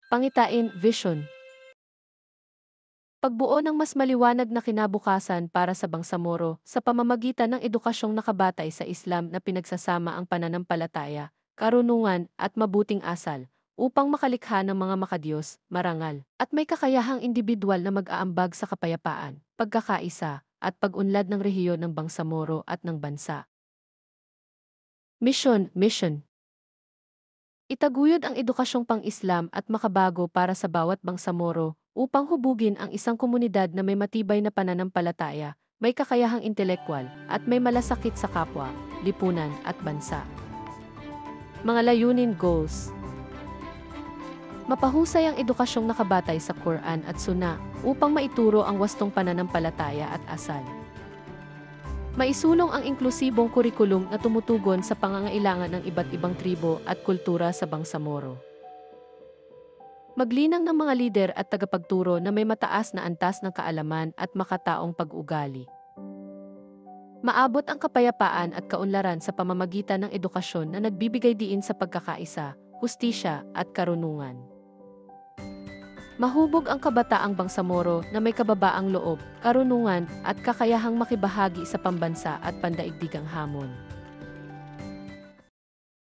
Pangitain, vision. Pagbuo ng mas maliwanag na kinabukasan para sa Bangsamoro sa pamamagitan ng edukasyong nakabatay sa Islam na pinagsasama ang pananampalataya, karunungan at mabuting asal, upang makalikha ng mga makadiyos, marangal, at may kakayahang individual na mag-aambag sa kapayapaan, pagkakaisa, at pag-unlad ng rehiyon ng Bangsamoro at ng bansa. Mission. Itaguyod ang edukasyong pang-Islam at makabago para sa bawat Bangsamoro upang hubugin ang isang komunidad na may matibay na pananampalataya, may kakayahang intelektual, at may malasakit sa kapwa, lipunan at bansa. Mga layunin goals. Mapahusay ang edukasyong nakabatay sa Quran at Sunnah upang maituro ang wastong pananampalataya at asal. Maisulong ang inklusibong kurikulum na tumutugon sa pangangailangan ng iba't ibang tribo at kultura sa Bangsamoro. Maglinang ng mga lider at tagapagturo na may mataas na antas ng kaalaman at makataong pag-ugali. Maabot ang kapayapaan at kaunlaran sa pamamagitan ng edukasyon na nagbibigay diin sa pagkakaisa, hustisya at karunungan. Mahubog ang kabataang Bangsamoro na may kababaang loob, karunungan at kakayahang makibahagi sa pambansa at pandaigdigang hamon.